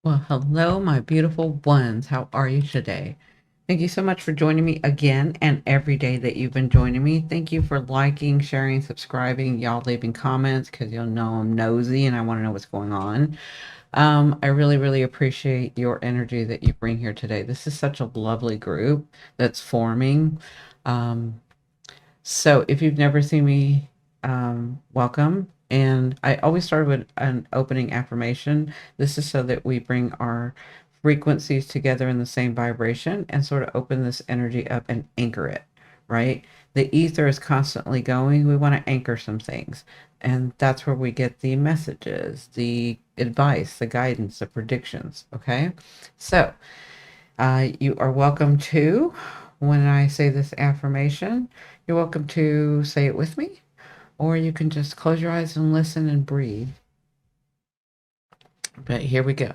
Well, hello, my beautiful ones. How are you today? Thank you so much for joining me again and every day that you've been joining me. Thank you for liking, sharing, subscribing, y'all leaving comments because you'll know I'm nosy and I want to know what's going on. I really, really appreciate your energy that you bring here today. This is such a lovely group that's forming. Um, so if you've never seen me, welcome. And I always start with an opening affirmation. This is so that we bring our frequencies together in the same vibration and sort of open this energy up and anchor it, right? The ether is constantly going. We want to anchor some things. And that's where we get the messages, the advice, the guidance, the predictions. Okay. So, you are welcome to, when I say this affirmation, you're welcome to say it with me, or you can just close your eyes and listen and breathe. But here we go.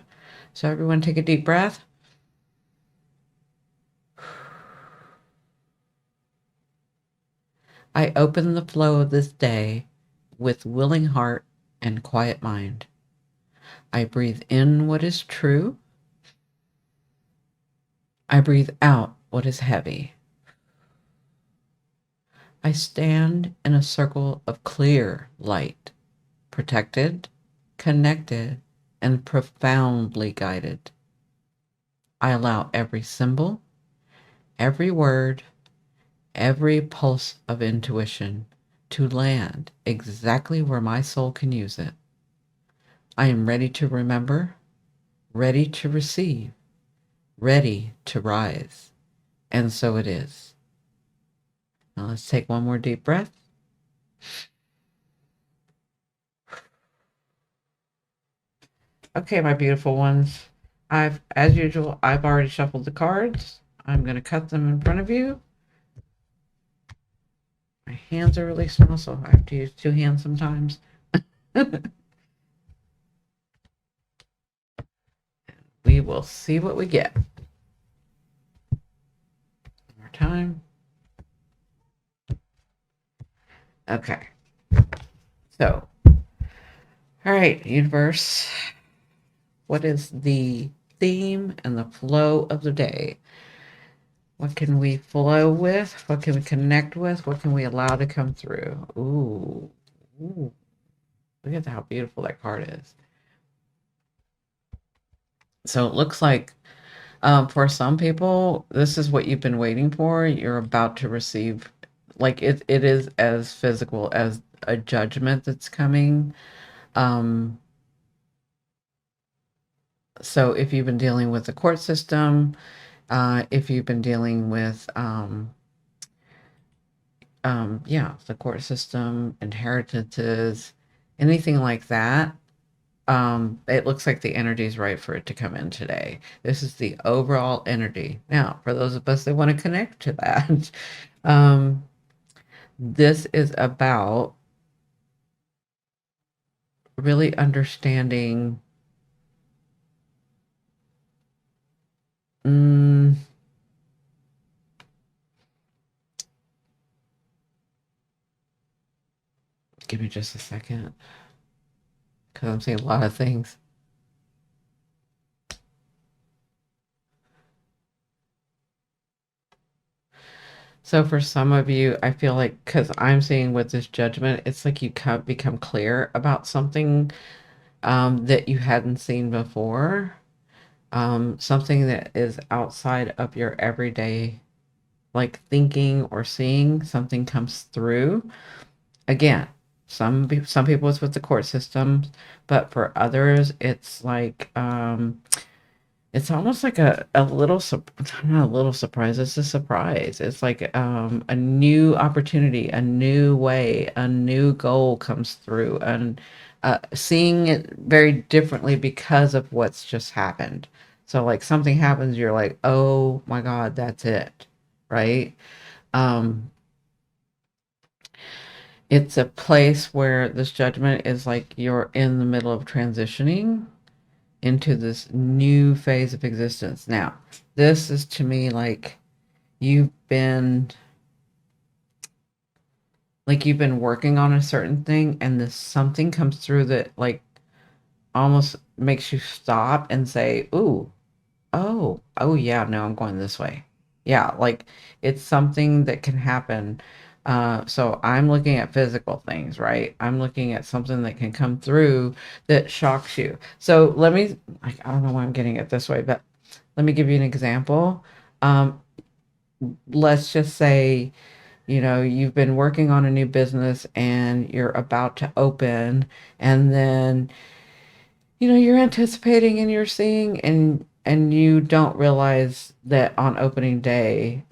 So, everyone, take a deep breath. I open the flow of this day with willing heart and quiet mind. I breathe in what is true. I breathe out what is heavy. I stand in a circle of clear light, protected, connected, and profoundly guided. I allow every symbol, every word, every pulse of intuition to land exactly where my soul can use it. I am ready to remember, ready to receive, ready to rise. And so it is. Now let's take one more deep breath. Okay, my beautiful ones. As usual, I've already shuffled the cards. I'm going to cut them in front of you. My hands are really small, so I have to use two hands sometimes. We will see what we get. One more time. Okay. So, all right, universe. What is the theme and the flow of the day? What can we flow with? What can we connect with? What can we allow to come through? Ooh. Ooh. Look at how beautiful that card is. So it looks like for some people, this is what you've been waiting for. You're about to receive, like it is as physical as a judgment that's coming. Um, so if you've been dealing with the court system, if you've been dealing with, yeah, the court system, inheritances, anything like that, it looks like the energy is right for it to come in today. This is the overall energy. Now, for those of us that want to connect to that, um, this is about really understanding. Mm, Give me just a second, because I'm seeing a lot of things. So for some of you, I feel like because I'm seeing with this judgment, it's like you become clear about something that you hadn't seen before, something that is outside of your everyday, like thinking or seeing. Something comes through. Again, some people it's with the court systems, but for others, it's like it's almost like a little not a little surprise, it's a surprise. It's like a new opportunity, a new way, a new goal comes through, and seeing it very differently because of what's just happened. So like something happens, you're like, oh my God, that's it, right? um it's a place where this judgment is like you're in the middle of transitioning into this new phase of existence. Now, this is to me you've been you've been working on a certain thing and this something comes through that like almost makes you stop and say, ooh, oh yeah, no, I'm going this way. Yeah, like it's something that can happen. So I'm looking at physical things, right? I'm looking at something that can come through that shocks you. So let me, like, I don't know why I'm getting it this way, but let me give you an example. Um, let's just say, you've been working on a new business and you're about to open, and then you're anticipating and you're seeing, and you don't realize that on opening day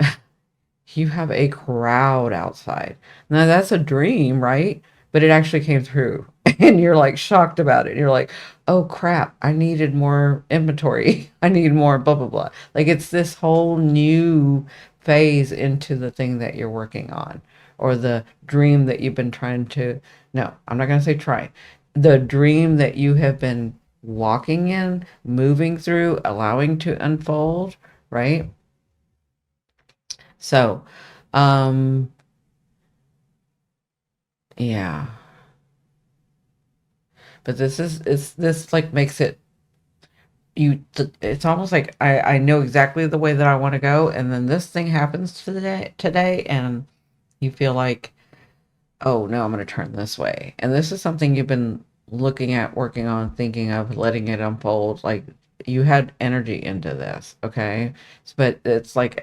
you have a crowd outside. Now that's a dream, right? But it actually came through and you're like shocked about it. You're like, oh crap, I needed more inventory. I need more blah blah blah. Like it's this whole new phase into the thing that you're working on, or the dream that you've been trying to, no, I'm not going to say try. The dream that you have been walking in, moving through, allowing to unfold, right? So, um, yeah, but this like makes it, it's almost like I know exactly the way that I want to go, and then this thing happens today, and you feel like, oh no, I'm going to turn this way. And this is something you've been looking at, working on, thinking of, letting it unfold. Like you had energy into this, okay? But it's like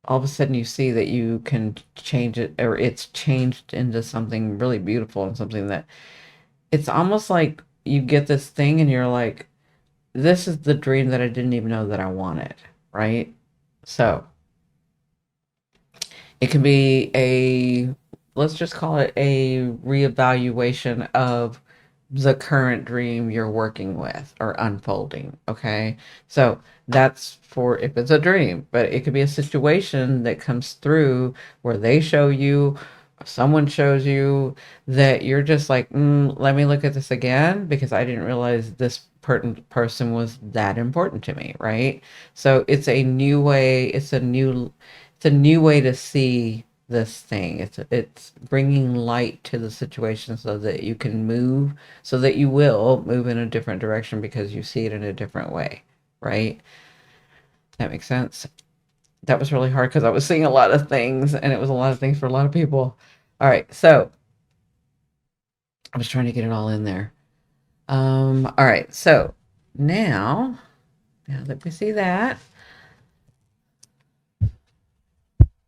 all of a sudden you see that you can change it, or it's changed into something really beautiful, and something that it's almost like you get this thing and you're like, this is the dream that I didn't even know that I wanted, right? So it can be let's just call it a reevaluation of the current dream you're working with or unfolding. Okay. So that's for if it's a dream, but it could be a situation that comes through where they show you, someone shows you, that you're just like, let me look at this again because I didn't realize this person was that important to me. Right. So it's a new way. It's a new way to see this thing. It's bringing light to the situation so that you can move, so that you will move in a different direction because you see it in a different way, right? That makes sense. That was really hard because I was seeing a lot of things, and it was a lot of things for a lot of people. All right, so I was trying to get it all in there. All right, so now that we see that,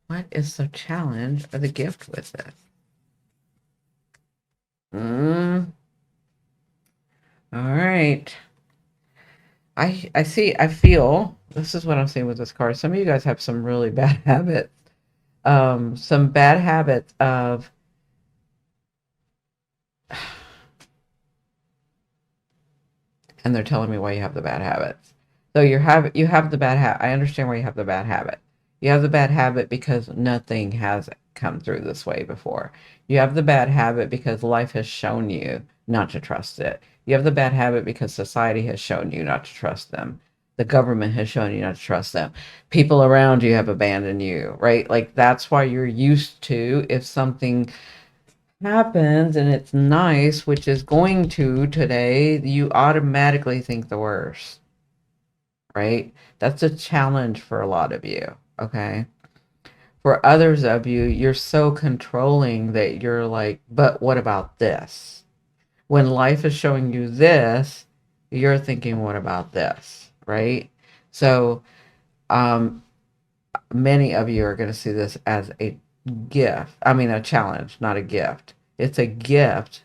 what is the challenge or the gift with this? Mm, all right. I see, I feel, this is what I'm seeing with this card. Some of you guys have some really bad habits. Some bad habits of, and they're telling me why you have the bad habits. So you have the bad habit. I understand why you have the bad habit. You have the bad habit because nothing has come through this way before. You have the bad habit because life has shown you not to trust it. You have the bad habit because society has shown you not to trust them. The government has shown you not to trust them. People around you have abandoned you, right? Like that's why you're used to, if something happens and it's nice, which is going to today, you automatically think the worst, right? That's a challenge for a lot of you, okay? For others of you, you're so controlling that you're like, but what about this? When life is showing you this, you're thinking, what about this, right? So, um, many of you are going to see this as a gift. I mean, a challenge, not a gift. It's a gift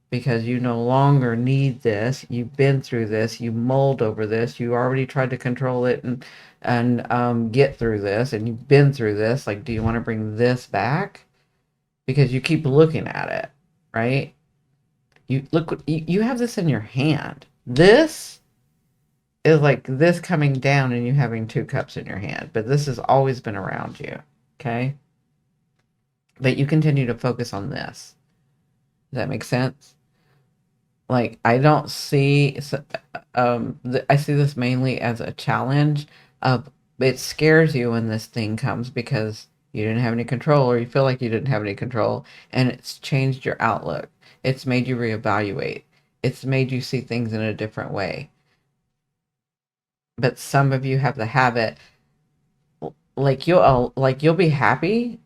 because you no longer need this. You've been through this. You mulled over this. You already tried to control it and get through this, and you've been through this. Like, do you want to bring this back? Because you keep looking at it, right? You look. You have this in your hand. This is like this coming down, and you having two cups in your hand. But this has always been around you. Okay. But you continue to focus on this. Does that make sense? Like I don't see I see this mainly as a challenge of, it scares you when this thing comes because you didn't have any control, or you feel like you didn't have any control, and it's changed your outlook. It's made you reevaluate. It's made you see things in a different way. But some of you have the habit, you'll be happy.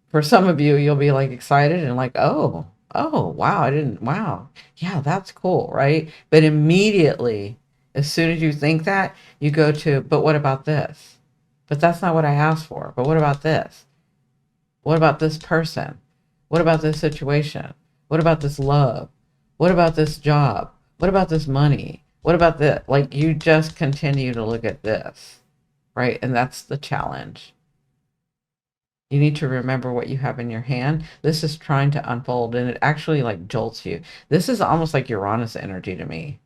For some of you, you'll be like excited and like, oh, wow, I didn't, wow, yeah, that's cool, right? But immediately, as soon as you think that, you go to, but what about this? But that's not what I asked for. But what about this? What about this person? What about this situation? What about this love? What about this job? What about this money? What about this? Like, you just continue to look at this, right? And that's the challenge. You need to remember what you have in your hand. This is trying to unfold, and it actually like jolts you. This is almost like Uranus energy to me.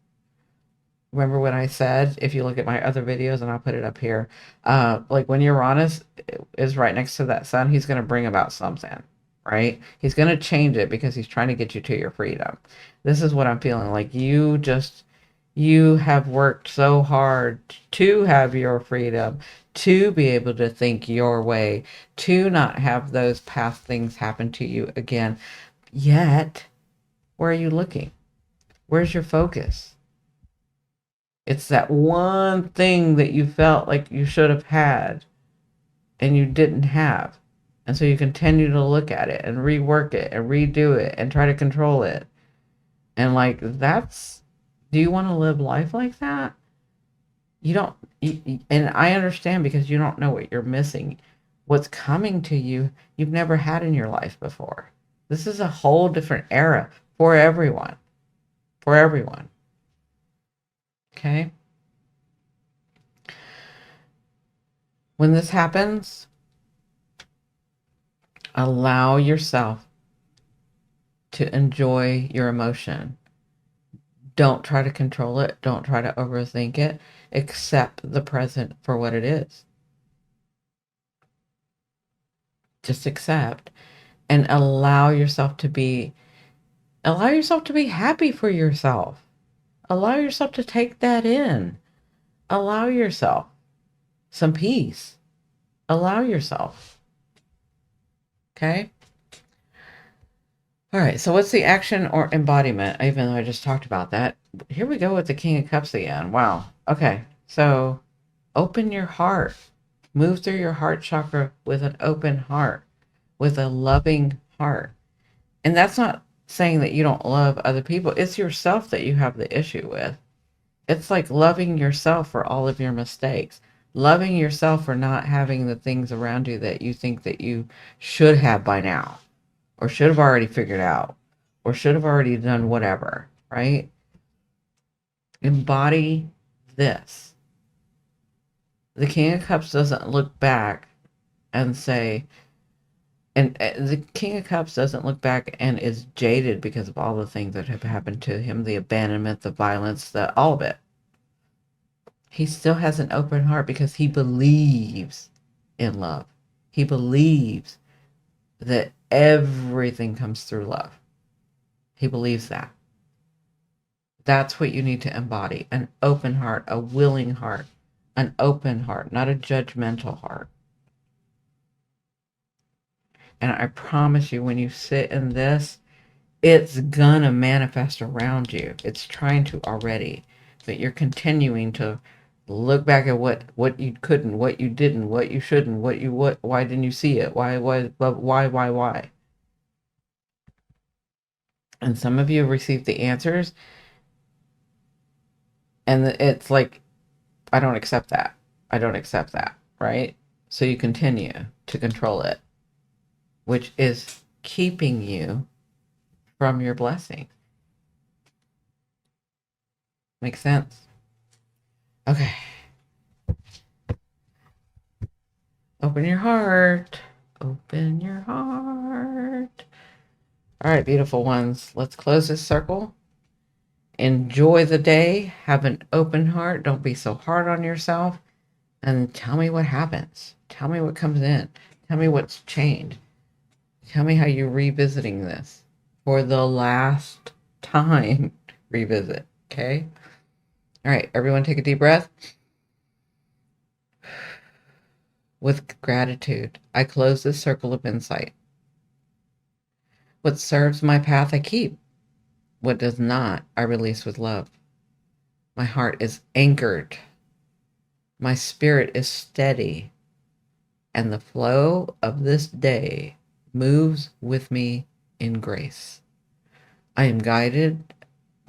Remember when I said, if you look at my other videos, and I'll put it up here, like when Uranus is right next to that sun, he's going to bring about something, right? He's going to change it because he's trying to get you to your freedom. This is what I'm feeling like. You have worked so hard to have your freedom, to be able to think your way, to not have those past things happen to you again. Yet, where are you looking? Where's your focus? It's that one thing that you felt like you should have had and you didn't have. And so you continue to look at it and rework it and redo it and try to control it. And like, do you want to live life like that? You don't, and I understand because you don't know what you're missing. What's coming to you, you've never had in your life before. This is a whole different era for everyone. For everyone. Okay? When this happens, allow yourself to enjoy your emotion. Don't try to control it. Don't try to overthink it. Accept the present for what it is. Just accept and allow yourself to be happy for yourself. Allow yourself to take that in. Allow yourself some peace. Allow yourself. Okay? All right, so what's the action or embodiment? Even though I just talked about that. Here we go with the King of Cups again. Wow. Okay, so open your heart. Move through your heart chakra with an open heart, with a loving heart. And that's not saying that you don't love other people. It's yourself that you have the issue with. It's like loving yourself for all of your mistakes. Loving yourself for not having the things around you that you think that you should have by now, or should have already figured out, or should have already done whatever, right? Embody this. The King of Cups doesn't look back and say, and the King of Cups doesn't look back and is jaded because of all the things that have happened to him, the abandonment, the violence, all of it. He still has an open heart because he believes in love. He believes that everything comes through love. He believes that. That's what you need to embody. An open heart, a willing heart, an open heart, not a judgmental heart. And I promise you, when you sit in this, it's gonna manifest around you. It's trying to already, but you're continuing to look back at what you couldn't, what you didn't, what you shouldn't, why didn't you see it? Why? And some of you have received the answers, and it's like, I don't accept that. I don't accept that, right? So you continue to control it, which is keeping you from your blessing. Makes sense? Okay. Open your heart. Open your heart. All right, beautiful ones. Let's close this circle. Enjoy the day. Have an open heart. Don't be so hard on yourself. And tell me what happens. Tell me what comes in. Tell me what's changed. Tell me how you're revisiting this for the last time. Revisit, okay? All right, everyone take a deep breath. With gratitude, I close this circle of insight. What serves my path, I keep. What does not, I release with love. My heart is anchored. My spirit is steady. And the flow of this day moves with me in grace. I am guided.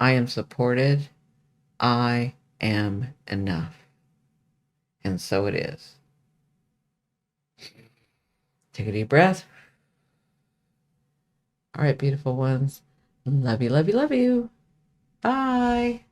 I am supported. I am enough. And so it is. Take a deep breath. All right, beautiful ones. Love you, love you, love you. Bye.